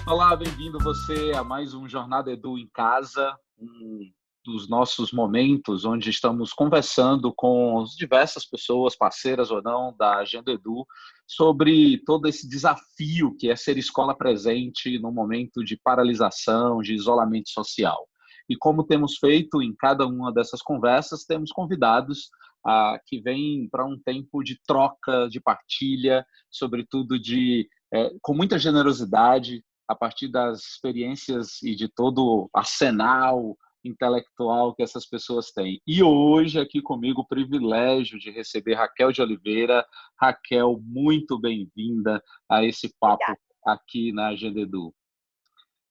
Olá, bem-vindo você a mais um Jornada Edu em Casa, um dos nossos momentos onde estamos conversando com diversas pessoas, parceiras ou não, da Agenda Edu, sobre todo esse desafio que é ser escola presente no momento de paralisação, de isolamento social. E como temos feito em cada uma dessas conversas, temos convidados que vêm para um tempo de troca, de partilha, sobretudo com muita generosidade, a partir das experiências e de todo o arsenal intelectual que essas pessoas têm. E hoje, aqui comigo, o privilégio de receber Raquel de Oliveira. Raquel, muito bem-vinda a esse papo aqui na Agenda Edu.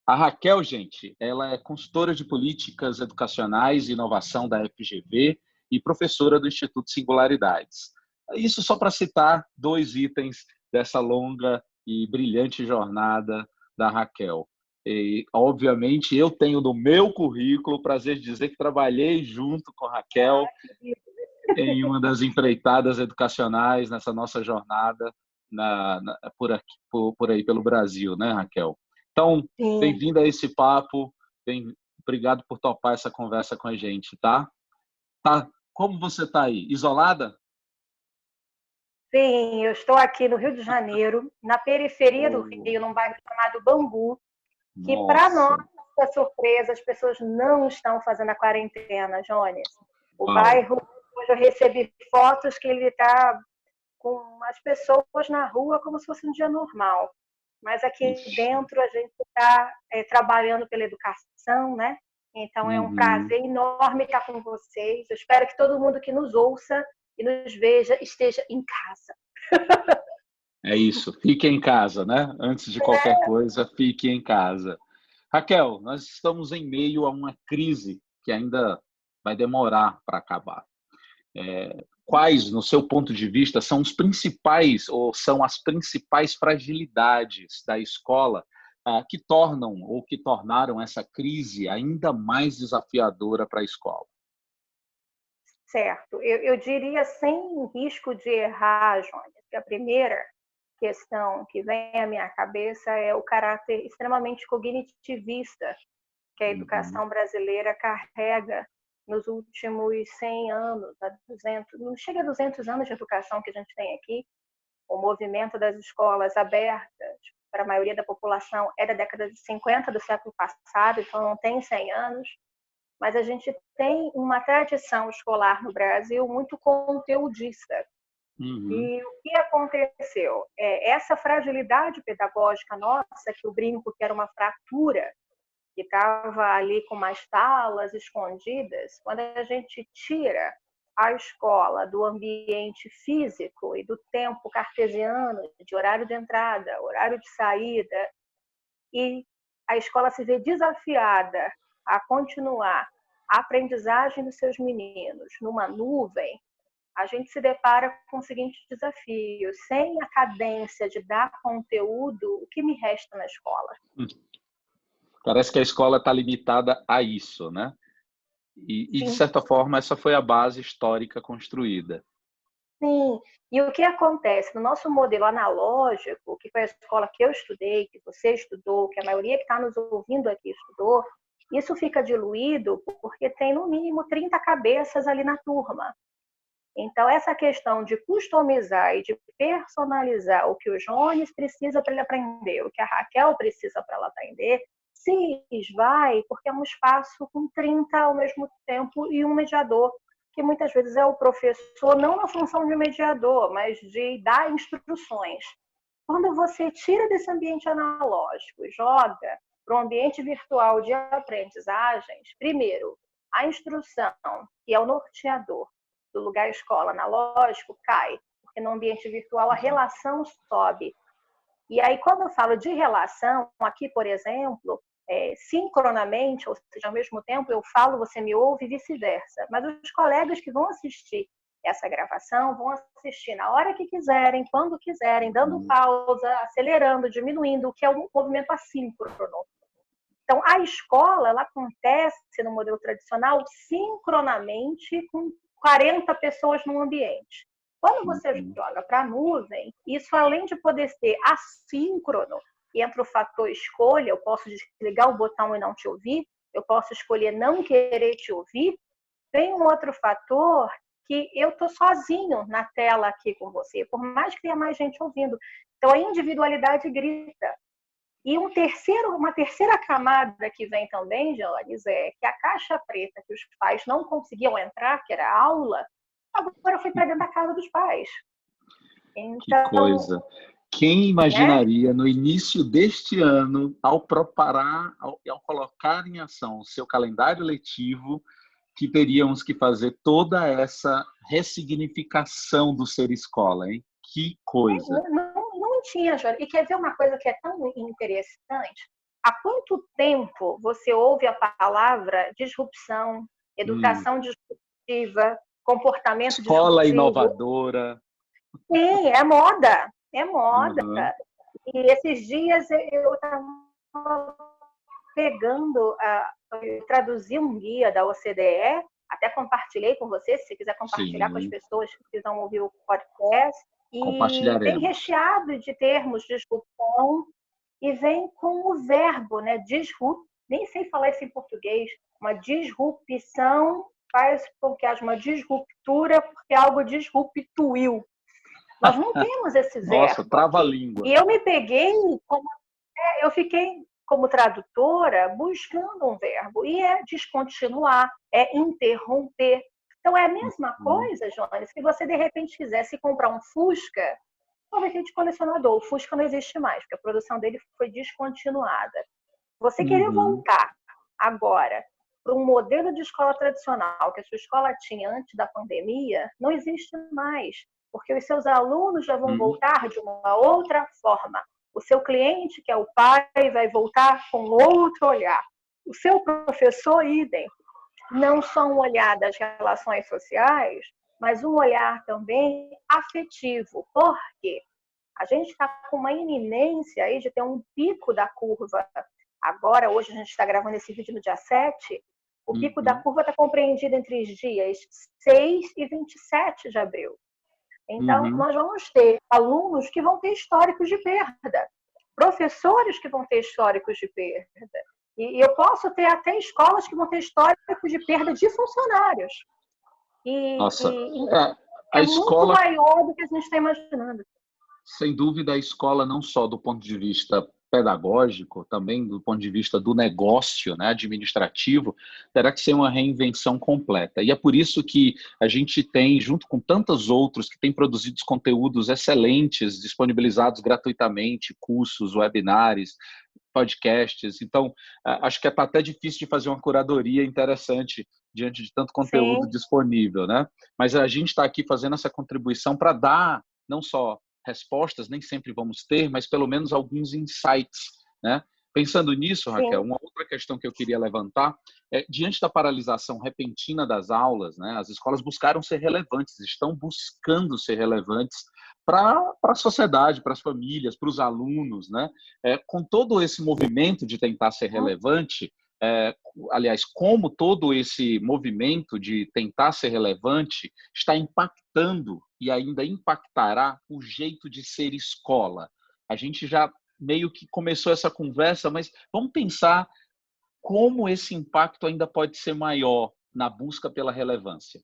A Raquel, gente, ela é consultora de políticas educacionais e inovação da FGV e professora do Instituto Singularidades. Isso só para citar dois itens dessa longa e brilhante jornada da Raquel. E, obviamente, eu tenho no meu currículo o prazer de dizer que trabalhei junto com a Raquel em uma das empreitadas educacionais nessa nossa jornada por aí pelo Brasil, né, Raquel? Então, bem-vinda a esse papo, obrigado por topar essa conversa com a gente, tá? Como você está aí? Isolada? Sim, eu estou aqui no Rio de Janeiro, na periferia do Rio, num bairro chamado Bangu, que, para nossa surpresa, as pessoas não estão fazendo a quarentena, Jones. O bairro, hoje eu recebi fotos que ele está com as pessoas na rua como se fosse um dia normal. Mas aqui dentro a gente está trabalhando pela educação, né? Então é um prazer enorme estar com vocês. Eu espero que todo mundo que nos ouça e nos veja esteja em casa. É isso, fique em casa, né? Antes de qualquer coisa, fique em casa. Raquel, nós estamos em meio a uma crise que ainda vai demorar para acabar. Quais, no seu ponto de vista, são os principais ou são as principais fragilidades da escola que tornam ou que tornaram essa crise ainda mais desafiadora para a escola? Certo. Eu diria, sem risco de errar, Jones, que a primeira questão que vem à minha cabeça é o caráter extremamente cognitivista que a educação brasileira carrega nos últimos 100 anos, 200, não chega a 200 anos de educação que a gente tem aqui. O movimento das escolas abertas para a maioria da população é da década de 50 do século passado, então não tem 100 anos. Mas a gente tem uma tradição escolar no Brasil muito conteudista. E o que aconteceu? Essa fragilidade pedagógica nossa, que eu brinco que era uma fratura, que estava ali com umas talas escondidas, quando a gente tira a escola do ambiente físico e do tempo cartesiano, de horário de entrada, horário de saída, e a escola se vê desafiada a continuar a aprendizagem dos seus meninos numa nuvem, a gente se depara com o seguinte desafio: sem a cadência de dar conteúdo, o que me resta na escola? Parece que a escola está limitada a isso, né? E, de certa forma, essa foi a base histórica construída. Sim. E o que acontece? No nosso modelo analógico, que foi a escola que eu estudei, que você estudou, que a maioria que está nos ouvindo aqui estudou, isso fica diluído porque tem, no mínimo, 30 cabeças ali na turma. Então, essa questão de customizar e de personalizar o que o Jones precisa para ele aprender, o que a Raquel precisa para ela aprender, se esvai porque é um espaço com 30 ao mesmo tempo e um mediador, que muitas vezes é o professor, não na função de mediador, mas de dar instruções. Quando você tira desse ambiente analógico e joga para um ambiente virtual de aprendizagens, primeiro, a instrução, que é o norteador do lugar escola analógico, cai, porque no ambiente virtual a relação sobe. E aí, quando eu falo de relação, aqui, por exemplo, sincronamente, ou seja, ao mesmo tempo, eu falo, você me ouve e vice-versa. Mas os colegas que vão assistir essa gravação vão assistir na hora que quiserem, quando quiserem, dando pausa, acelerando, diminuindo, o que é um movimento assíncrono. Então, a escola, ela acontece no modelo tradicional sincronamente com 40 pessoas no ambiente. Quando você joga para a nuvem, isso, além de poder ser assíncrono, entra o fator escolha, eu posso desligar o botão e não te ouvir, eu posso escolher não querer te ouvir. Tem um outro fator que eu estou sozinho na tela aqui com você, por mais que tenha mais gente ouvindo. Então, a individualidade grita. E uma terceira camada que vem também, Jones, é que a caixa preta que os pais não conseguiam entrar, que era a aula, agora foi para dentro da casa dos pais. Que Então, coisa. Quem né? imaginaria no início deste ano, ao preparar, ao colocar em ação o seu calendário letivo, que teríamos que fazer toda essa ressignificação do ser escola, hein? Que coisa. Não tinha, Jones. E quer ver uma coisa que é tão interessante? Há quanto tempo você ouve a palavra disrupção, educação disruptiva, comportamento Escola disruptivo? inovadora. Sim, é moda, é moda. Uhum. E esses dias eu estava pegando, eu traduzi um guia da OCDE, até compartilhei com você, se você quiser compartilhar com as Sim, pessoas que precisam ouvir o podcast, e vem compartilharemos. recheado de termos de disrupção, e vem com o verbo, né, disrupt, nem sei falar isso em português, uma disrupção faz com que haja uma disruptura, porque algo disruptuiu. Nós não temos esse Nossa, verbo aqui. trava-língua. E eu me peguei, eu fiquei como tradutora buscando um verbo. E é descontinuar, é interromper. Então é a mesma Uhum. coisa, Jones, se você de repente quisesse comprar um Fusca, talvez de colecionador, o Fusca não existe mais, porque a produção dele foi descontinuada. Você querer Uhum. voltar agora para um modelo de escola tradicional que a sua escola tinha antes da pandemia, não existe mais, porque os seus alunos já vão Uhum. voltar de uma outra forma. O seu cliente, que é o pai, vai voltar com outro olhar. O seu professor, idem. Não só um olhar das relações sociais, mas um olhar também afetivo. Por quê? A gente está com uma iminência aí de ter um pico da curva. Agora, hoje a gente está gravando esse vídeo no dia 7. O pico da Uhum. curva está compreendido entre os dias 6 e 27 de abril. Então, Uhum. nós vamos ter alunos que vão ter históricos de perda, professores que vão ter históricos de perda. E eu posso ter até escolas que vão ter históricos de perda de funcionários. Nossa, Então, a é muito escola, maior do que a gente está imaginando. sem dúvida, a escola não só do ponto de vista pedagógico, também do ponto de vista do negócio, né, administrativo, terá que ser uma reinvenção completa. E é por isso que a gente tem, junto com tantos outros que têm produzido conteúdos excelentes, disponibilizados gratuitamente, cursos, webinários, podcasts. Então, acho que está até difícil de fazer uma curadoria interessante diante de tanto conteúdo Sim, disponível, né? Mas a gente está aqui fazendo essa contribuição para dar não só respostas, nem sempre vamos ter, mas pelo menos alguns insights, né? Pensando nisso, Raquel, sim. uma outra questão que eu queria levantar é, diante da paralisação repentina das aulas, né, as escolas buscaram ser relevantes, estão buscando ser relevantes para a sociedade, para as famílias, para os alunos, né? Com todo esse movimento de tentar ser relevante, aliás, como todo esse movimento de tentar ser relevante está impactando e ainda impactará o jeito de ser escola. A gente já meio que começou essa conversa, mas vamos pensar como esse impacto ainda pode ser maior na busca pela relevância.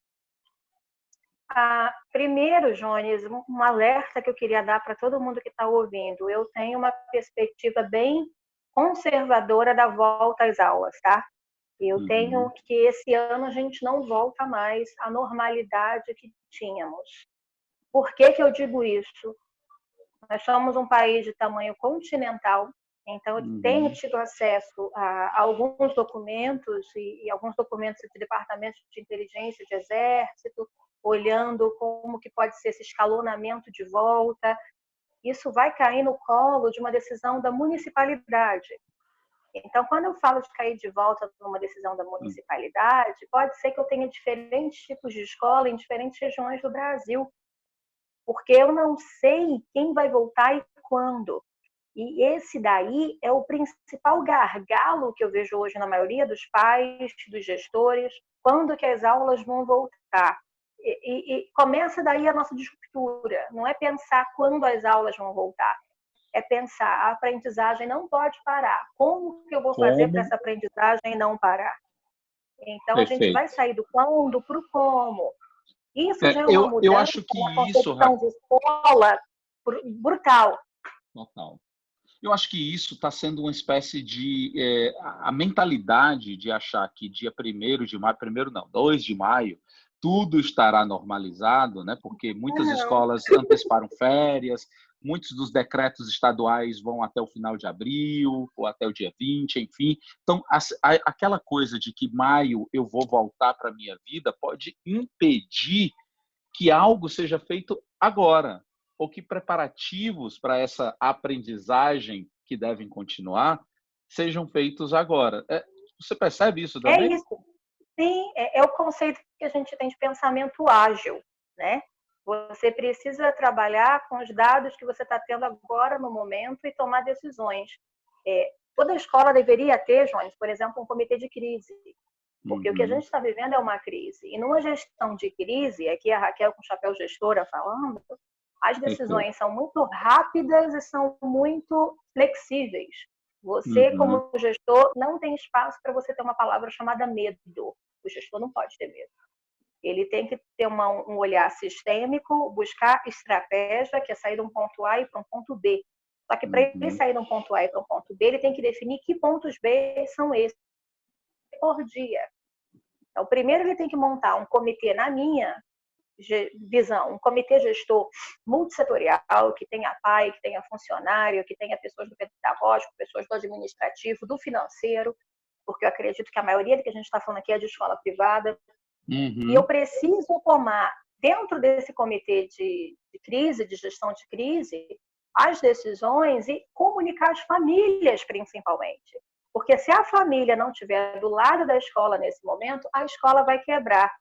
Primeiro, Jones, um alerta que eu queria dar para todo mundo que está ouvindo. Eu tenho uma perspectiva bem conservadora da volta às aulas, tá? Eu tenho Uhum, que esse ano a gente não volta mais à normalidade que tínhamos. Por que que eu digo isso? Nós somos um país de tamanho continental, então eu tenho uhum, tido acesso a alguns documentos e alguns documentos de departamentos de inteligência de exército, olhando como que pode ser esse escalonamento de volta. Isso vai cair no colo de uma decisão da municipalidade. Então, quando eu falo de cair de volta numa decisão da municipalidade, pode ser que eu tenha diferentes tipos de escola em diferentes regiões do Brasil, porque eu não sei quem vai voltar e quando. E esse daí é o principal gargalo que eu vejo hoje na maioria dos pais, dos gestores, quando que as aulas vão voltar. E começa daí a nossa disruptura, não é pensar quando as aulas vão voltar, é pensar, a aprendizagem não pode parar. Como que eu vou fazer para Como? essa aprendizagem não parar? Então, a gente vai Perfeito. sair do quando para o como. Isso já é uma Eu mudança acho na que isso, concepção de escola brutal. Total. Eu acho que isso está sendo uma espécie de a mentalidade de achar que dia 1º de maio, primeiro não, 2 de maio, tudo estará normalizado, né? Porque muitas Não, escolas anteciparam férias, muitos dos decretos estaduais vão até o final de abril ou até o dia 20, enfim. Então, aquela coisa de que maio eu vou voltar para a minha vida pode impedir que algo seja feito agora, ou que preparativos para essa aprendizagem que devem continuar sejam feitos agora. Você percebe isso é também? isso. Sim, é o conceito que a gente tem de pensamento ágil, né? Você precisa trabalhar com os dados que você está tendo agora no momento e tomar decisões. Toda escola deveria ter, Jones, por exemplo, um comitê de crise, porque o que a gente Uhum. está vivendo é uma crise. E numa gestão de crise, aqui a Raquel com chapéu gestora falando, as Perfeito. decisões são muito rápidas e são muito flexíveis. Você, Uhum. como gestor, não tem espaço para você ter uma palavra chamada medo. O gestor não pode ter medo. Ele tem que ter um olhar sistêmico, buscar estratégia, que é sair de um ponto A e para um ponto B. Só que para ele Uhum. sair de um ponto A e para um ponto B, ele tem que definir que pontos B são esses por dia. Então, primeiro ele tem que montar um comitê, na minha visão, um comitê gestor multissetorial, que tenha pai, que tenha funcionário, que tenha pessoas do pedagógico, pessoas do administrativo, do financeiro, porque eu acredito que a maioria do que a gente está falando aqui é de escola privada, e eu Uhum. preciso tomar, dentro desse comitê de crise, de gestão de crise, as decisões e comunicar as famílias, principalmente. Porque se a família não estiver do lado da escola nesse momento, a escola vai quebrar.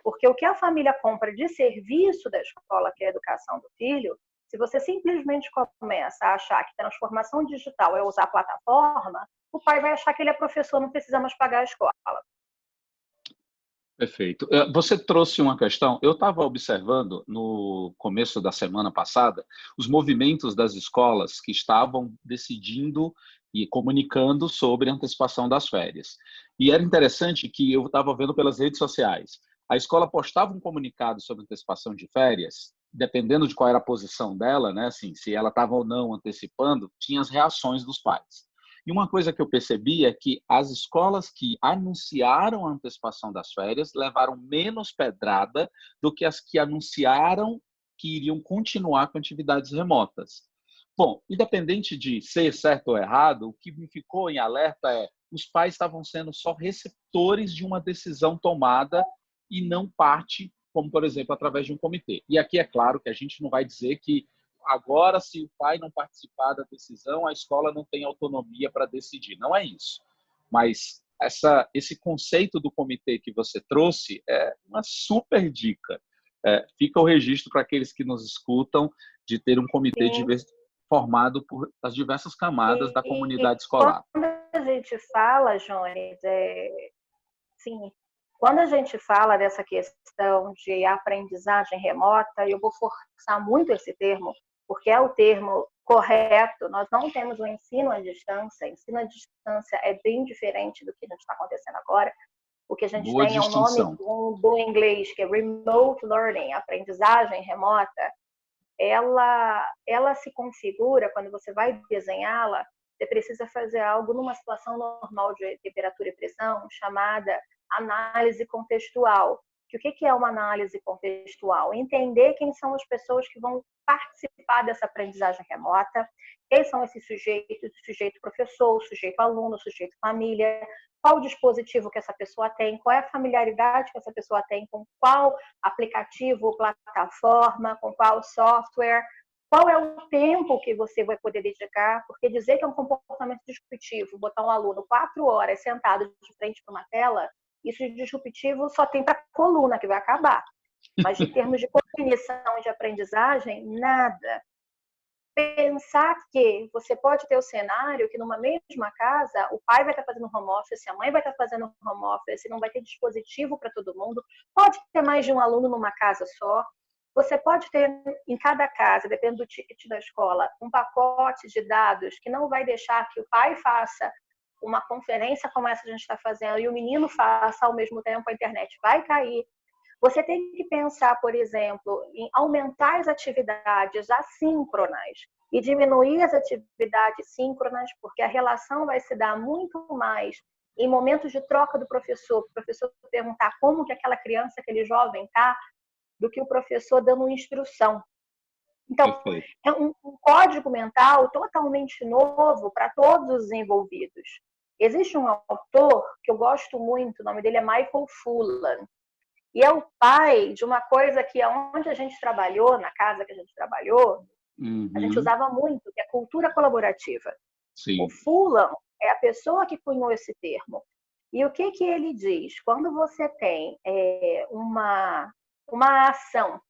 Porque o que a família compra de serviço da escola, que é a educação do filho, se você simplesmente começa a achar que transformação digital é usar a plataforma, o pai vai achar que ele é professor, não precisa mais pagar a escola. Perfeito. Você trouxe uma questão. Eu estava observando no começo da semana passada os movimentos das escolas que estavam decidindo e comunicando sobre a antecipação das férias. E era interessante que eu estava vendo pelas redes sociais. A escola postava um comunicado sobre antecipação de férias, dependendo de qual era a posição dela, né? Assim, se ela estava ou não antecipando, tinha as reações dos pais. E uma coisa que eu percebi é que as escolas que anunciaram a antecipação das férias levaram menos pedrada do que as que anunciaram que iriam continuar com atividades remotas. Bom, independente de ser certo ou errado, o que me ficou em alerta é os pais estavam sendo só receptores de uma decisão tomada e não parte, como, por exemplo, através de um comitê. E aqui é claro que a gente não vai dizer que agora, se o pai não participar da decisão, a escola não tem autonomia para decidir. Não é isso. Mas esse conceito do comitê que você trouxe é uma super dica. Fica o registro para aqueles que nos escutam de ter um comitê Sim. formado por as diversas camadas da E comunidade escolar. quando a gente fala, Jones, sim, quando a gente fala dessa questão de aprendizagem remota, eu vou forçar muito esse termo, porque é o termo correto. Nós não temos o ensino à distância. Ensino à distância é bem diferente do que a gente está acontecendo agora. O que a gente Boa tem é um nome distinção. do inglês, que é remote learning, aprendizagem remota. Ela se configura, quando você vai desenhá-la, você precisa fazer algo numa situação normal de temperatura e pressão, chamada análise contextual. O que é uma análise contextual? Entender quem são as pessoas que vão participar dessa aprendizagem remota, quem são esses sujeitos, o sujeito professor, o sujeito aluno, o sujeito família, qual o dispositivo que essa pessoa tem, qual é a familiaridade que essa pessoa tem com qual aplicativo, plataforma, com qual software, qual é o tempo que você vai poder dedicar, porque dizer que é um comportamento disruptivo, botar um aluno 4 horas sentado de frente para uma tela, isso de disruptivo só tem para a coluna, que vai acabar. Mas em termos de cognição e de aprendizagem, nada. Pensar que você pode ter o cenário que numa mesma casa o pai vai estar fazendo home office, a mãe vai estar fazendo home office, não vai ter dispositivo para todo mundo, pode ter mais de um aluno numa casa só. Você pode ter em cada casa, dependendo do ticket da escola, um pacote de dados que não vai deixar que o pai faça uma conferência como essa que a gente está fazendo e o menino faça ao mesmo tempo, a internet vai cair. Você tem que pensar, por exemplo, em aumentar as atividades assíncronas e diminuir as atividades síncronas, porque a relação vai se dar muito mais em momentos de troca do professor, o professor perguntar como que aquela criança, aquele jovem está, do que o professor dando instrução. Então, Perfeito. é um código mental totalmente novo para todos os envolvidos. Existe um autor que eu gosto muito, o nome dele é Michael Fullan, e é o pai de uma coisa que onde a gente trabalhou, na casa que a gente trabalhou, a gente usava muito, que é cultura colaborativa. Sim. O Fullan é a pessoa que cunhou esse termo. E o que ele diz? Quando você tem uma ação,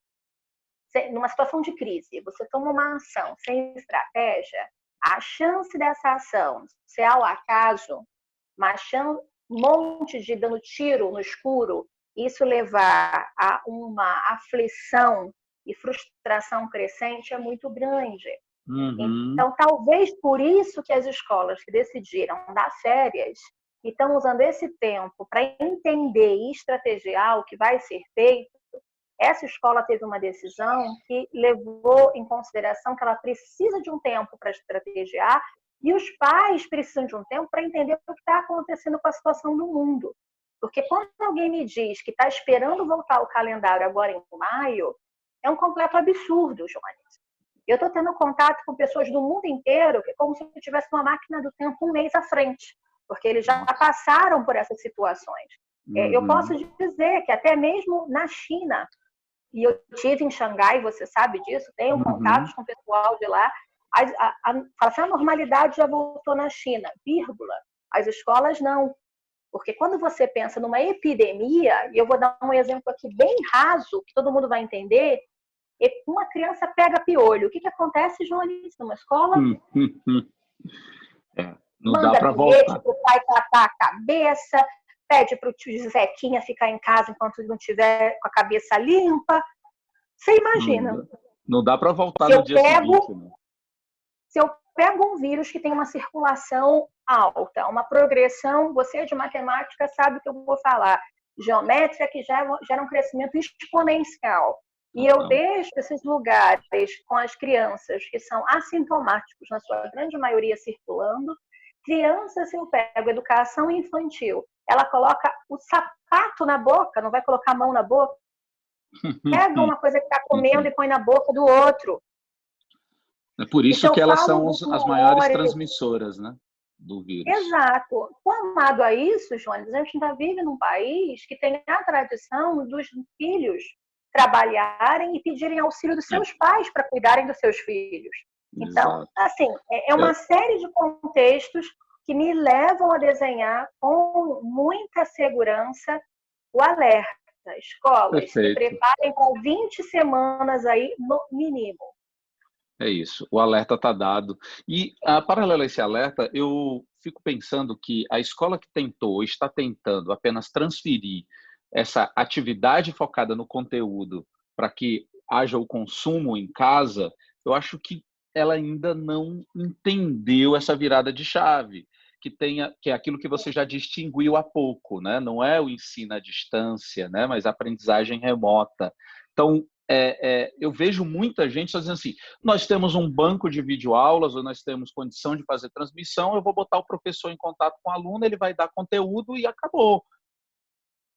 numa situação de crise, você toma uma ação sem estratégia, a chance dessa ação ser ao acaso, um monte de dando tiro no escuro, isso levar a uma aflição e frustração crescente é muito grande. Então, talvez por isso que as escolas que decidiram dar férias e estão usando esse tempo para entender e estrategiar o que vai ser feito, essa escola teve uma decisão que levou em consideração que ela precisa de um tempo para estrategiar e os pais precisam de um tempo para entender o que está acontecendo com a situação do mundo. Porque quando alguém me diz que está esperando voltar o calendário agora em maio, é um completo absurdo, Joanes. Eu estou tendo contato com pessoas do mundo inteiro que é como se eu tivesse uma máquina do tempo um mês à frente, porque eles já passaram por essas situações. Eu posso dizer que até mesmo na China, e eu estive em Xangai, você sabe disso, tenho contatos com o pessoal de lá, a normalidade já voltou na China, vírgula. As escolas não. Porque quando você pensa numa epidemia, e eu vou dar um exemplo aqui bem raso, que todo mundo vai entender, uma criança pega piolho. O que acontece, Joanes, numa escola? Não dá para voltar. Para o pai tratar a cabeça, pede para o tio Zequinha ficar em casa enquanto não estiver com a cabeça limpa. Você imagina. Não dá para voltar no dia seguinte. Né? Se eu pego um vírus que tem uma circulação alta, uma progressão, você de matemática sabe o que eu vou falar, geométrica que gera um crescimento exponencial. E eu deixo esses lugares com as crianças que são assintomáticos, na sua grande maioria circulando. Crianças, se eu pego educação infantil, ela coloca o sapato na boca, não vai colocar a mão na boca. Pega uma coisa que está comendo e põe na boca do outro. É por isso que elas são as maiores transmissoras, né, do vírus. Exato. Somado a isso, Joanes, a gente ainda vive num país que tem a tradição dos filhos trabalharem e pedirem auxílio dos seus pais para cuidarem dos seus filhos. Então, assim, é uma série de contextos que me levam a desenhar com muita segurança o alerta. Escolas, se preparem para 20 semanas aí, no mínimo. É isso, o alerta está dado. E, paralelo a esse alerta, eu fico pensando que a escola que tentou, está tentando apenas transferir essa atividade focada no conteúdo para que haja o consumo em casa, eu acho que ela ainda não entendeu essa virada de chave, que é aquilo que você já distinguiu há pouco, né? Não é o ensino à distância, né? Mas a aprendizagem remota. Então, eu vejo muita gente dizendo assim, nós temos um banco de videoaulas, ou nós temos condição de fazer transmissão, eu vou botar o professor em contato com o aluno, ele vai dar conteúdo e acabou.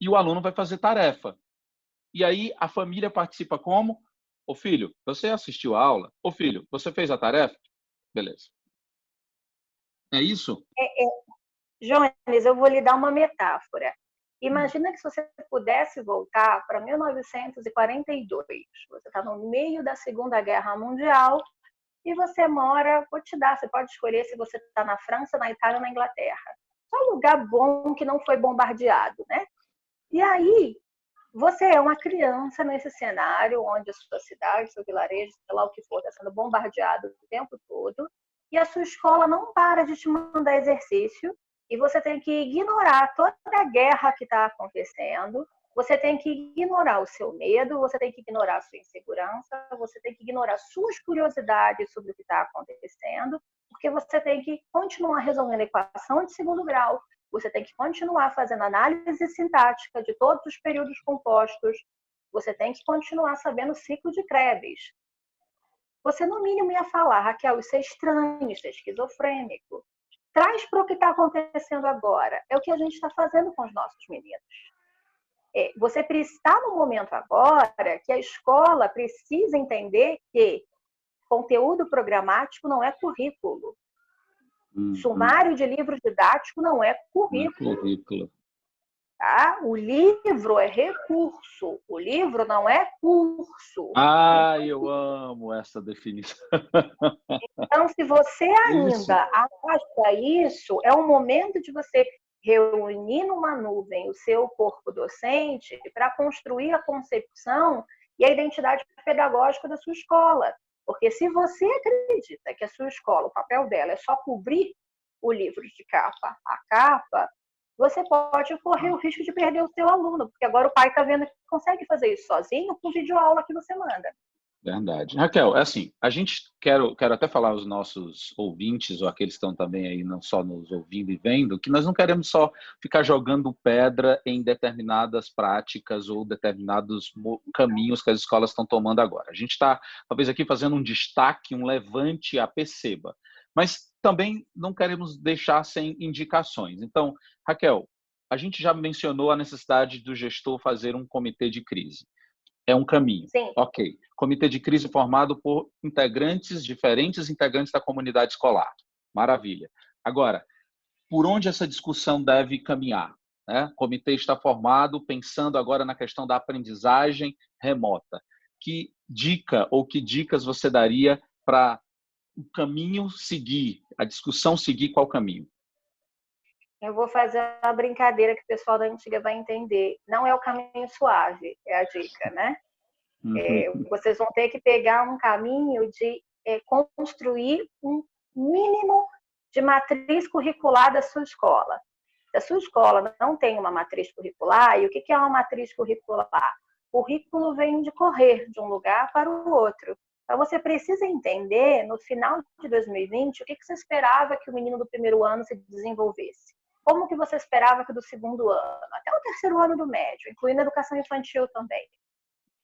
E o aluno vai fazer tarefa. E aí a família participa como? Ô filho, você assistiu a aula? Ô filho, você fez a tarefa? Beleza. É isso? Jones, eu vou lhe dar uma metáfora. Imagina que se você pudesse voltar para 1942, você está no meio da Segunda Guerra Mundial e você mora, você pode escolher se você está na França, na Itália ou na Inglaterra. Só um lugar bom que não foi bombardeado, né? E aí, você é uma criança nesse cenário onde a sua cidade, seu vilarejo, sei lá o que for, está sendo bombardeado o tempo todo e a sua escola não para de te mandar exercício e você tem que ignorar toda a guerra que está acontecendo você tem que ignorar o seu medo, você tem que ignorar a sua insegurança, você tem que ignorar suas curiosidades sobre o que está acontecendo, porque você tem que continuar resolvendo a equação de segundo grau, você tem que continuar fazendo análise sintática de todos os períodos compostos, você tem que continuar sabendo o ciclo de Krebs. Você, no mínimo, ia falar, Raquel, isso é estranho, isso é esquizofrênico. Traz para o que está acontecendo agora. É o que a gente está fazendo com os nossos meninos. Você está no momento agora que a escola precisa entender que conteúdo programático não é currículo. Sumário de livro didático não é currículo. Tá? O livro é recurso, o livro não é curso. Eu amo essa definição. Então, se você ainda acha isso, é um momento de você reunir numa nuvem o seu corpo docente para construir a concepção e a identidade pedagógica da sua escola. Porque se você acredita que a sua escola, o papel dela é só cobrir o livro de capa a capa, você pode correr o risco de perder o seu aluno, porque agora o pai está vendo que consegue fazer isso sozinho com videoaula que você manda. Verdade. Raquel, assim, a gente quero até falar aos nossos ouvintes, ou aqueles que estão também aí não só nos ouvindo e vendo, que nós não queremos só ficar jogando pedra em determinadas práticas ou determinados caminhos que as escolas estão tomando agora. A gente está, talvez, aqui fazendo um destaque, um levante a perceba, mas também não queremos deixar sem indicações. Então, Raquel, a gente já mencionou a necessidade do gestor fazer um comitê de crise. É um caminho. Sim. Ok. Comitê de crise formado por diferentes integrantes da comunidade escolar. Maravilha. Agora, por onde essa discussão deve caminhar? O comitê está formado pensando agora na questão da aprendizagem remota. Que dica ou que dicas você daria para o caminho seguir, a discussão seguir qual caminho? Eu vou fazer uma brincadeira que o pessoal da antiga vai entender. Não é o caminho suave, é a dica, né? Vocês vão ter que pegar um caminho de construir um mínimo de matriz curricular da sua escola. Se a sua escola não tem uma matriz curricular, e o que é uma matriz curricular? O currículo vem de correr de um lugar para o outro. Então, você precisa entender, no final de 2020, o que você esperava que o menino do primeiro ano se desenvolvesse. Como que você esperava que do segundo ano, até o terceiro ano do médio, incluindo a educação infantil também.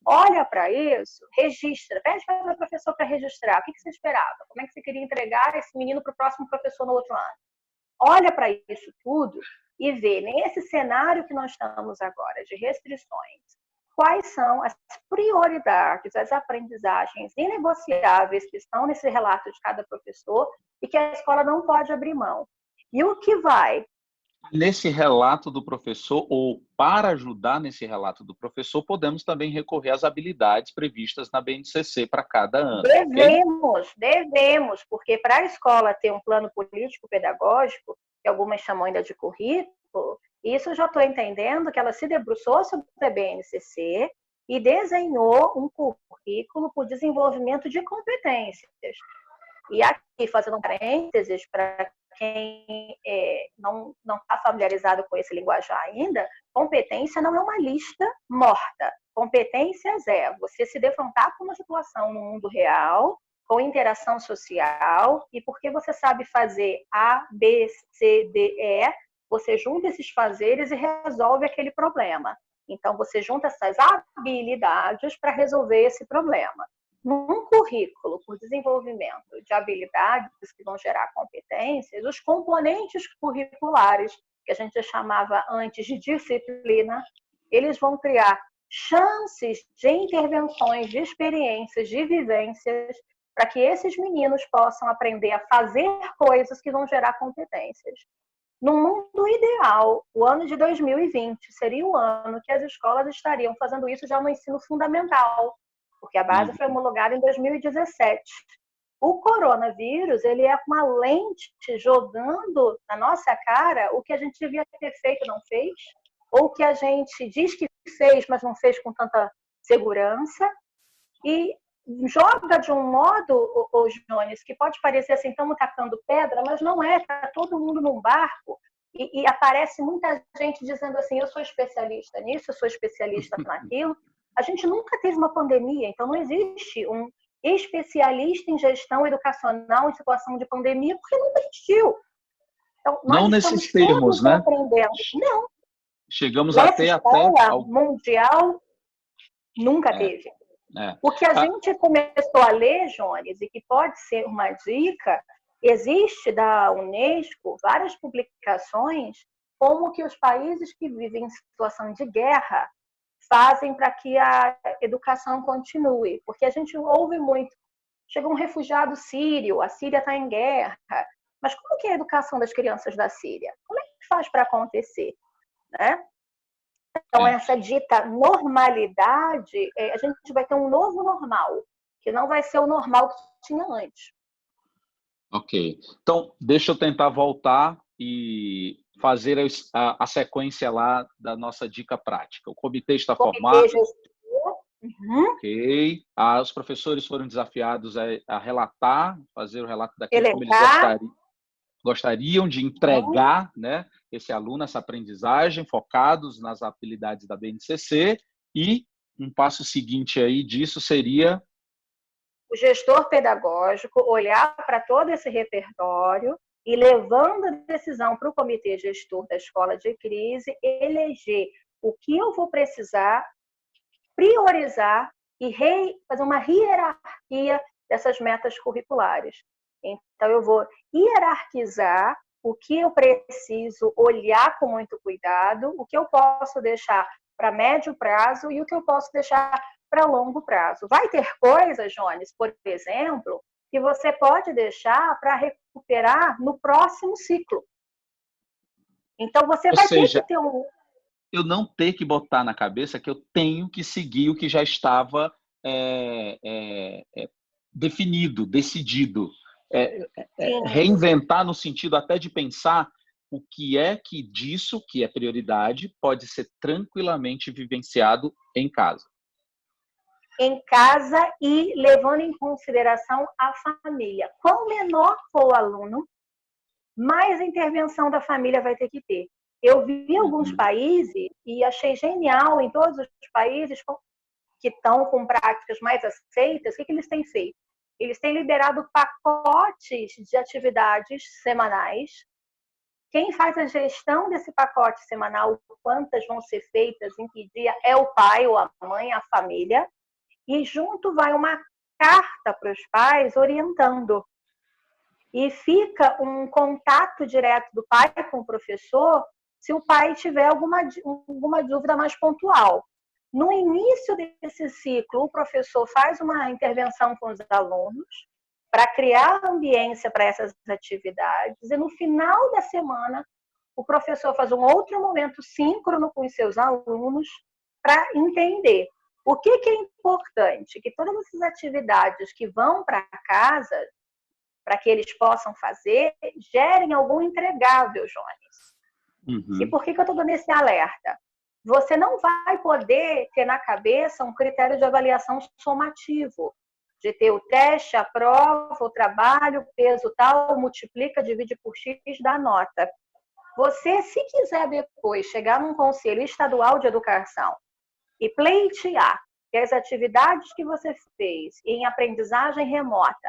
Olha para isso, registra, pede para o professor para registrar. O que você esperava? Como é que você queria entregar esse menino para o próximo professor no outro ano? Olha para isso tudo e vê, nesse cenário que nós estamos agora, de restrições, quais são as prioridades, as aprendizagens inegociáveis que estão nesse relato de cada professor e que a escola não pode abrir mão. E o que vai nesse relato do professor, ou para ajudar nesse relato do professor, podemos também recorrer às habilidades previstas na BNCC para cada ano. Devemos, porque para a escola ter um plano político-pedagógico, que algumas chamam ainda de currículo, isso eu já estou entendendo que ela se debruçou sobre a BNCC e desenhou um currículo para o desenvolvimento de competências. E aqui, fazendo um parênteses, para quem não está familiarizado com esse linguajar ainda, competência não é uma lista morta. Competências é você se defrontar com uma situação no mundo real, com interação social, e porque você sabe fazer A, B, C, D, E, você junta esses fazeres e resolve aquele problema. Então, você junta essas habilidades para resolver esse problema. Num currículo por desenvolvimento de habilidades que vão gerar competências, os componentes curriculares, que a gente já chamava antes de disciplina, eles vão criar chances de intervenções, de experiências, de vivências, para que esses meninos possam aprender a fazer coisas que vão gerar competências. No mundo ideal, o ano de 2020 seria o ano que as escolas estariam fazendo isso já no ensino fundamental, porque a base foi homologada em 2017. O coronavírus, ele é uma lente jogando na nossa cara o que a gente devia ter feito e não fez, ou que a gente diz que fez, mas não fez com tanta segurança, e joga de um modo, Jones, que pode parecer assim, estamos tacando pedra, mas não é, está todo mundo num barco, e aparece muita gente dizendo assim, eu sou especialista nisso, eu sou especialista naquilo. A gente nunca teve uma pandemia, então não existe um especialista em gestão educacional em situação de pandemia, porque não existiu. Então, nós Não estamos nesses termos, todos né? aprendendo. Não, Chegamos nessa até escala mundial, nunca é, teve. é. O que a gente começou a ler, Jones, e que pode ser uma dica, existe da Unesco várias publicações como que os países que vivem em situação de guerra fazem para que a educação continue. Porque a gente ouve muito, chega um refugiado sírio, a Síria está em guerra, mas como que é a educação das crianças da Síria? Como é que faz para acontecer? Né? Então, essa dita normalidade, a gente vai ter um novo normal, que não vai ser o normal que tinha antes. Ok. Então, deixa eu tentar voltar e fazer a sequência lá da nossa dica prática. O comitê está formado. Ok. Os professores foram desafiados a relatar, fazer o relato daquilo como eles gostariam de entregar, né, esse aluno, essa aprendizagem, focados nas habilidades da BNCC, e um passo seguinte aí disso seria o gestor pedagógico olhar para todo esse repertório e, levando a decisão para o comitê gestor da escola de crise, eleger o que eu vou precisar, priorizar e fazer uma hierarquia dessas metas curriculares. Então, eu vou hierarquizar o que eu preciso olhar com muito cuidado, o que eu posso deixar para médio prazo e o que eu posso deixar para longo prazo. Vai ter coisas, Jones, por exemplo, que você pode deixar para recuperar no próximo ciclo. Então, você vai ter que ter eu não ter que botar na cabeça que eu tenho que seguir o que já estava definido, decidido. Reinventar no sentido até de pensar o que é que disso, que é prioridade, pode ser tranquilamente vivenciado em casa. Em casa e levando em consideração a família. Quanto menor for o aluno, mais intervenção da família vai ter que ter. Eu vi alguns países e achei genial em todos os países que estão com práticas mais aceitas, o que eles têm feito? Eles têm liberado pacotes de atividades semanais. Quem faz a gestão desse pacote semanal, quantas vão ser feitas, em que dia, é o pai ou a mãe, a família. E junto vai uma carta para os pais orientando. E fica um contato direto do pai com o professor se o pai tiver alguma dúvida mais pontual. No início desse ciclo, o professor faz uma intervenção com os alunos para criar ambiência para essas atividades e no final da semana o professor faz um outro momento síncrono com os seus alunos para entender o que é importante, que todas essas atividades que vão para casa, para que eles possam fazer, gerem algum entregável, Jones. E por que eu estou dando esse alerta? Você não vai poder ter na cabeça um critério de avaliação somativo, de ter o teste, a prova, o trabalho, peso tal, multiplica, divide por X, dá nota. Você, se quiser depois chegar num conselho estadual de educação e pleitear que as atividades que você fez em aprendizagem remota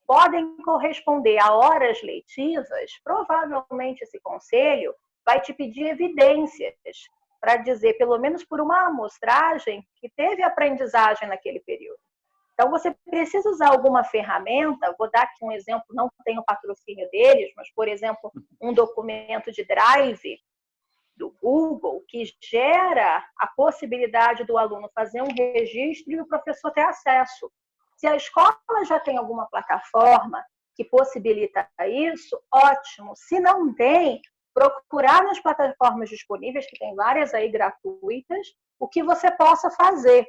podem corresponder a horas letivas, provavelmente esse conselho vai te pedir evidências para dizer, pelo menos por uma amostragem, que teve aprendizagem naquele período. Então, você precisa usar alguma ferramenta, vou dar aqui um exemplo, não tenho patrocínio deles, mas, por exemplo, um documento de Drive do Google, que gera a possibilidade do aluno fazer um registro e o professor ter acesso. Se a escola já tem alguma plataforma que possibilita isso, ótimo. Se não tem, procurar nas plataformas disponíveis, que tem várias aí gratuitas, o que você possa fazer.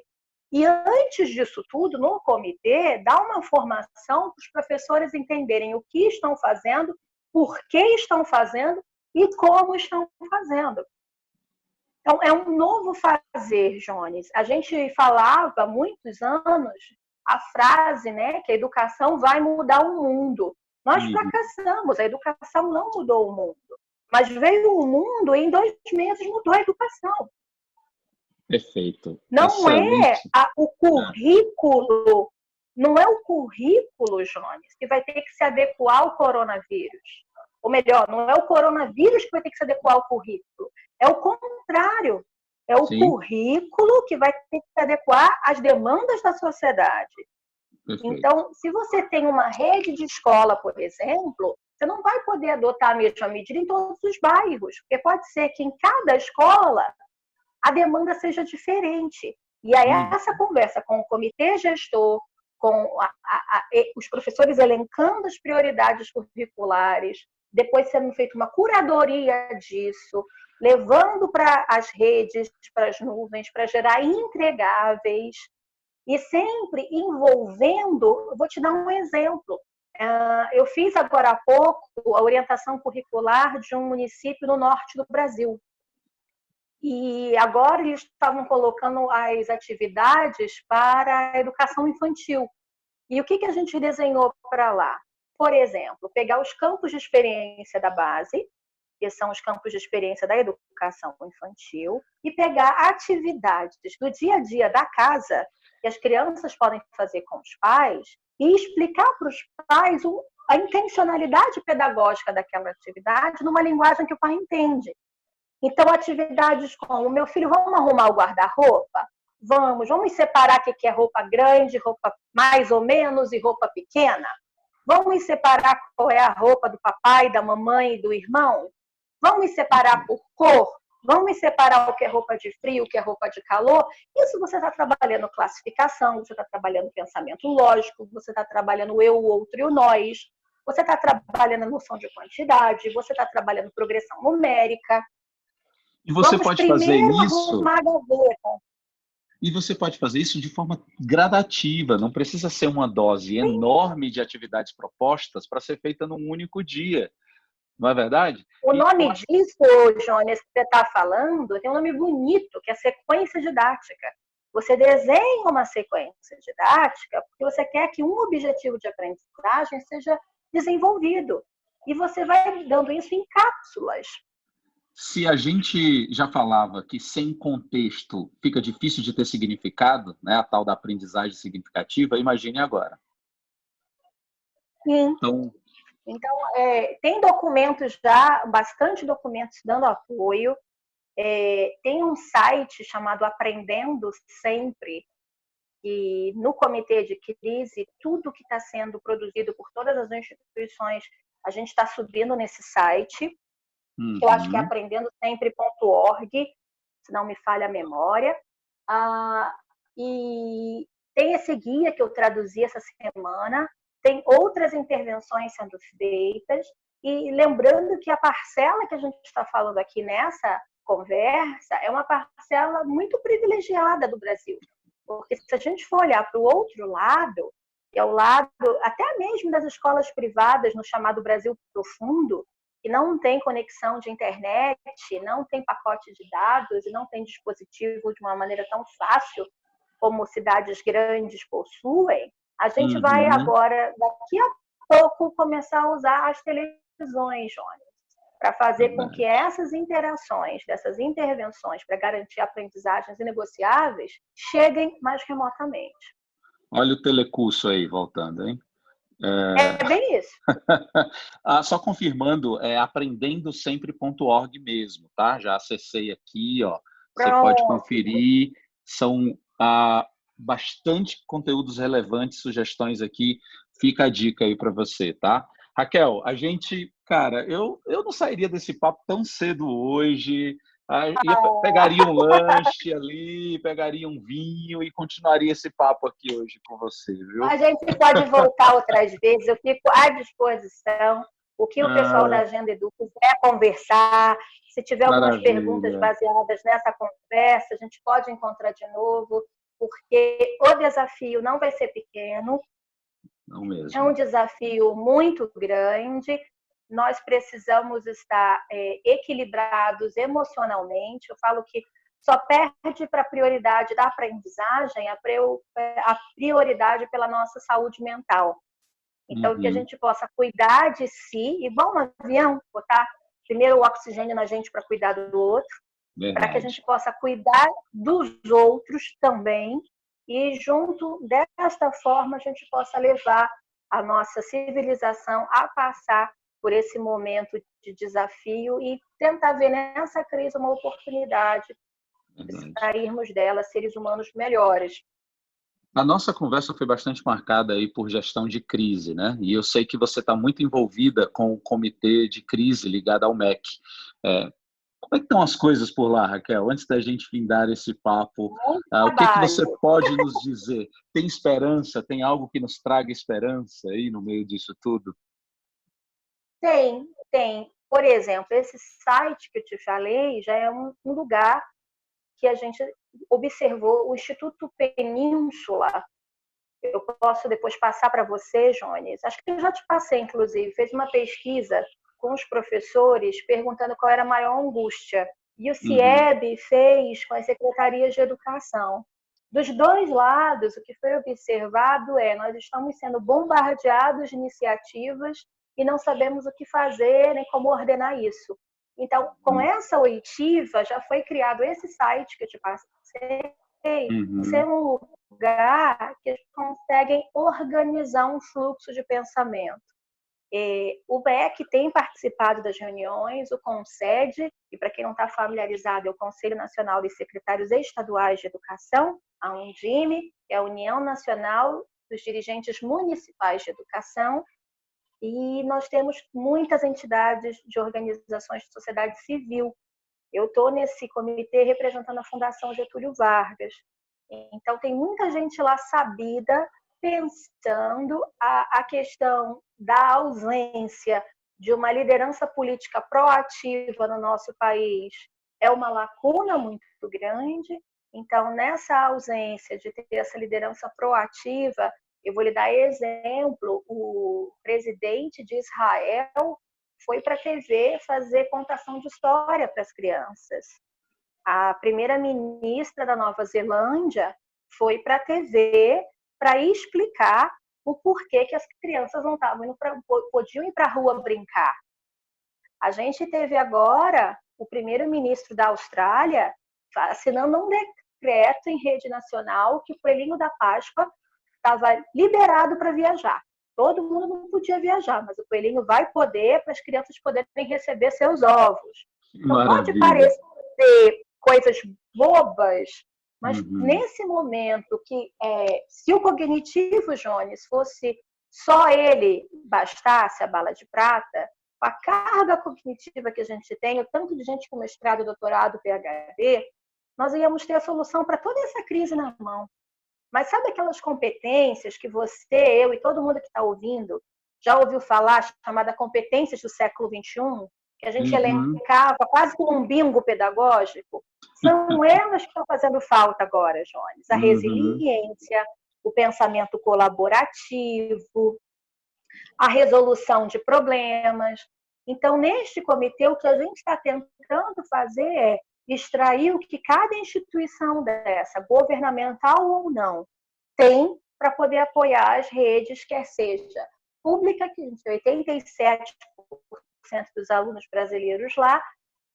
E antes disso tudo, no comitê, dá uma formação para os professores entenderem o que estão fazendo, por que estão fazendo e como estão fazendo. Então, é um novo fazer, Jones. A gente falava há muitos anos a frase, né, que a educação vai mudar o mundo. Nós fracassamos, a educação não mudou o mundo. Mas veio o mundo e em 2 meses mudou a educação. Perfeito. Não é Excelente. o currículo, não é o currículo, Jones, que vai ter que se adequar ao coronavírus. Ou melhor, não é o coronavírus que vai ter que se adequar ao currículo. É o contrário. É o Sim, currículo que vai ter que se adequar às demandas da sociedade. perfeito. Então, se você tem uma rede de escola, por exemplo, você não vai poder adotar a mesma medida em todos os bairros, porque pode ser que em cada escola a demanda seja diferente. E aí essa conversa com o comitê gestor, com os professores elencando as prioridades curriculares, depois sendo feita uma curadoria disso, levando para as redes, para as nuvens, para gerar entregáveis, e sempre envolvendo, vou te dar um exemplo. Eu fiz agora há pouco a orientação curricular de um município no norte do Brasil. E agora eles estavam colocando as atividades para a educação infantil. E o que a gente desenhou para lá? Por exemplo, pegar os campos de experiência da base, que são os campos de experiência da educação infantil, e pegar atividades do dia a dia da casa, que as crianças podem fazer com os pais, e explicar para os pais a intencionalidade pedagógica daquela atividade numa linguagem que o pai entende. Então, atividades como: meu filho, vamos arrumar o guarda-roupa? Vamos separar o que é roupa grande, roupa mais ou menos e roupa pequena? Vamos separar qual é a roupa do papai, da mamãe e do irmão? Vamos separar por cor? Vamos separar o que é roupa de frio, o que é roupa de calor? Isso você está trabalhando classificação, você está trabalhando pensamento lógico, você está trabalhando eu, o outro e o nós, você está trabalhando a noção de quantidade, você está trabalhando progressão numérica. E você Vamos pode fazer primeiro isso, arrumar a gaveta. e você pode fazer isso de forma gradativa, não precisa ser uma dose enorme de atividades propostas para ser feita num único dia, não é verdade? O E eu nome acho disso, Jones, que você está falando, tem um nome bonito, que é sequência didática. Você desenha uma sequência didática porque você quer que um objetivo de aprendizagem seja desenvolvido. E você vai dando isso em cápsulas. se a gente já falava que sem contexto fica difícil de ter significado, né, a tal da aprendizagem significativa, imagine agora. Sim. Então, Então, tem documentos já, bastante documentos dando apoio. Tem um site chamado Aprendendo Sempre, e no comitê de crise, tudo que está sendo produzido por todas as instituições, a gente está subindo nesse site. Eu acho que é aprendendosempre.org, se não me falha a memória. E tem esse guia que eu traduzi essa semana, tem outras intervenções sendo feitas, e lembrando que a parcela que a gente está falando aqui nessa conversa é uma parcela muito privilegiada do Brasil. Porque se a gente for olhar para o outro lado, que é o lado até mesmo das escolas privadas no chamado Brasil Profundo, que não tem conexão de internet, não tem pacote de dados e não tem dispositivo de uma maneira tão fácil como cidades grandes possuem, a gente vai agora, daqui a pouco, começar a usar as televisões, Jones, para fazer com que essas interações, dessas intervenções para garantir aprendizagens inegociáveis, cheguem mais remotamente. olha o telecurso aí, voltando, hein? É bem isso. Só confirmando, é aprendendosempre.org mesmo, tá? Já acessei aqui, ó. Você pode conferir. São bastante conteúdos relevantes, sugestões aqui. Fica a dica aí para você, tá? Raquel, a gente, cara, eu não sairia desse papo tão cedo hoje. Pegaria um lanche ali, pegaria um vinho e continuaria esse papo aqui hoje com você, viu? A gente pode voltar outras vezes, eu fico à disposição. O que o pessoal da Agenda Edu quiser conversar, se tiver algumas perguntas baseadas nessa conversa, a gente pode encontrar de novo, porque o desafio não vai ser pequeno. Não mesmo. É um desafio muito grande. Nós precisamos estar equilibrados emocionalmente. Eu falo que só perde para a prioridade da aprendizagem a prioridade pela nossa saúde mental. Então, que a gente possa cuidar de si, igual um avião, botar primeiro o oxigênio na gente para cuidar do outro, para que a Verdade. gente possa cuidar dos outros também, e junto desta forma a gente possa levar a nossa civilização a passar por esse momento de desafio e tentar ver nessa crise uma oportunidade de Verdade. sairmos dela seres humanos melhores. A nossa conversa foi bastante marcada aí por gestão de crise, né? E eu sei que você está muito envolvida com o comitê de crise ligado ao MEC. É, como é que estão as coisas por lá, Raquel? Antes da gente findar esse papo, Muito o que você trabalho. pode nos dizer? Tem esperança? Tem algo que nos traga esperança aí no meio disso tudo? Tem. Por exemplo, esse site que eu te falei já é um lugar que a gente observou, o Instituto Península. Eu posso depois passar para você, Jones. Acho que eu já te passei, inclusive. Fez uma pesquisa com os professores perguntando qual era a maior angústia. E o Uhum. CIEB fez com as secretarias de educação. Dos dois lados, o que foi observado é nós estamos sendo bombardeados de iniciativas e não sabemos o que fazer nem como ordenar isso. Então, com essa oitiva, já foi criado esse site que eu te passei. Isso é Uhum. um lugar que eles conseguem organizar um fluxo de pensamento. O BEC tem participado das reuniões, o CONSED, e para quem não está familiarizado, é o Conselho Nacional dos Secretários Estaduais de Educação, a UNDIME, que é a União Nacional dos Dirigentes Municipais de Educação, e nós temos muitas entidades de organizações de sociedade civil. Eu estou nesse comitê representando a Fundação Getúlio Vargas. Então, tem muita gente lá sabida pensando a questão da ausência de uma liderança política proativa no nosso país é uma lacuna muito grande. Então, nessa ausência de ter essa liderança proativa, eu vou lhe dar exemplo, o presidente de Israel foi para a TV fazer contação de história para as crianças. A primeira-ministra da Nova Zelândia foi para a TV para explicar o porquê que as crianças não podiam ir para a rua brincar. A gente teve agora o primeiro-ministro da Austrália assinando um decreto em rede nacional que o coelhinho da Páscoa estava liberado para viajar. Todo mundo não podia viajar, mas o coelhinho vai poder para as crianças poderem receber seus ovos. Então, pode Maravilha. parecer coisas bobas, mas Uhum. nesse momento que se o cognitivo, Jones, fosse só ele bastasse a bala de prata, com a carga cognitiva que a gente tem, o tanto de gente com mestrado, doutorado, PhD, nós íamos ter a solução para toda essa crise na mão. Mas sabe aquelas competências que você, eu e todo mundo que está ouvindo já ouviu falar, chamada competências do século XXI, que a gente Uhum. elencava quase como um bingo pedagógico? São elas que estão fazendo falta agora, Jones. A Uhum. resiliência, o pensamento colaborativo, a resolução de problemas. Então, neste comitê, o que a gente está tentando fazer é extrair o que cada instituição dessa, governamental ou não, tem para poder apoiar as redes, quer seja pública, que 87% dos alunos brasileiros lá,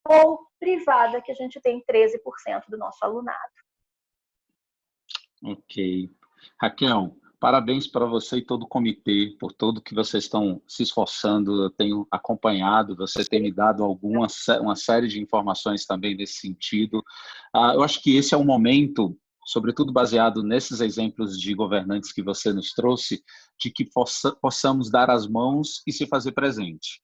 ou privada, que a gente tem 13% do nosso alunado. Ok. Raquel, parabéns para você e todo o comitê por tudo que vocês estão se esforçando. Eu tenho acompanhado, você tem me dado uma série de informações também nesse sentido. Eu acho que esse é o momento, sobretudo baseado nesses exemplos de governantes que você nos trouxe, de que possamos dar as mãos e se fazer presente.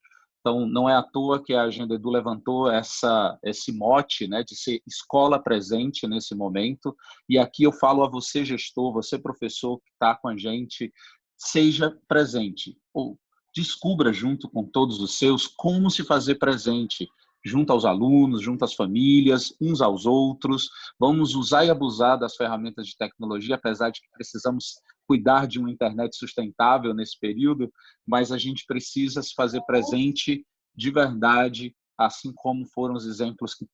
Então, não é à toa que a Agenda Edu levantou esse mote, né, de ser escola presente nesse momento. E aqui eu falo a você, gestor, você, professor, que está com a gente, seja presente. Ou descubra junto com todos os seus como se fazer presente junto aos alunos, junto às famílias, uns aos outros. Vamos usar e abusar das ferramentas de tecnologia, apesar de que precisamos cuidar de uma internet sustentável nesse período, mas a gente precisa se fazer presente de verdade, assim como foram os exemplos que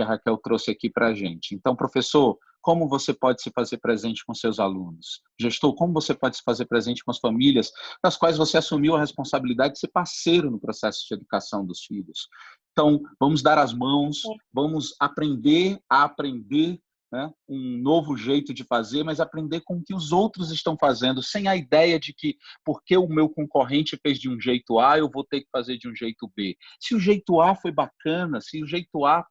a Raquel trouxe aqui para a gente. Então, professor, como você pode se fazer presente com seus alunos? Gestor, como você pode se fazer presente com as famílias das quais você assumiu a responsabilidade de ser parceiro no processo de educação dos filhos? Então, vamos dar as mãos, vamos aprender a aprender, né, um novo jeito de fazer, mas aprender com o que os outros estão fazendo, sem a ideia de que, porque o meu concorrente fez de um jeito A, eu vou ter que fazer de um jeito B. Se o jeito A foi bacana, se o jeito A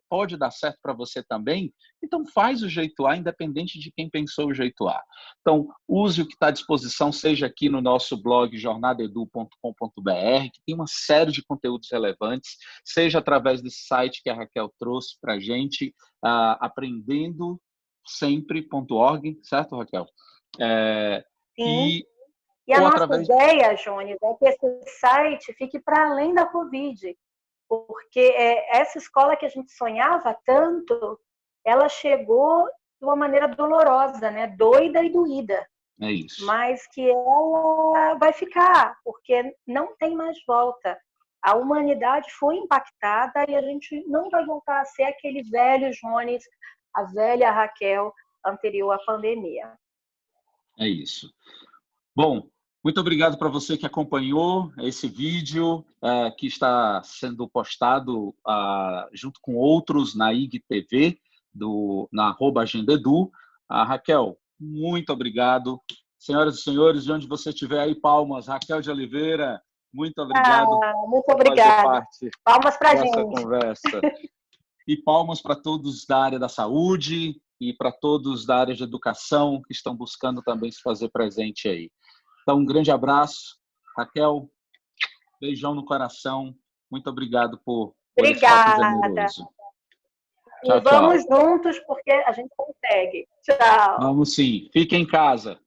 pode dar certo para você também, então faz o jeito A, independente de quem pensou o jeito A. Então, use o que está à disposição, seja aqui no nosso blog jornadaedu.com.br, que tem uma série de conteúdos relevantes, seja através desse site que a Raquel trouxe para a gente, aprendendosempre.org, certo, Raquel? Sim. E a nossa ideia, Jones, é que esse site fique para além da Covid, porque essa escola que a gente sonhava tanto, ela chegou de uma maneira dolorosa, né? Doida e doída. É isso. Mas que ela vai ficar, porque não tem mais volta. A humanidade foi impactada e a gente não vai voltar a ser aquele velho Jones, a velha Raquel anterior à pandemia. É isso. Bom, muito obrigado para você que acompanhou esse vídeo, que está sendo postado junto com outros na IGTV, na @agendaedu. Raquel, muito obrigado. Senhoras e senhores, de onde você estiver aí, palmas. Raquel de Oliveira, muito obrigado. Muito obrigada. Palmas para a gente. Essa conversa. E palmas para todos da área da saúde e para todos da área de educação que estão buscando também se fazer presente aí. Então, um grande abraço. Raquel, beijão no coração. Muito obrigado por esse papo generoso. Tchau, vamos juntos, porque a gente consegue. Tchau. Vamos sim. Fique em casa.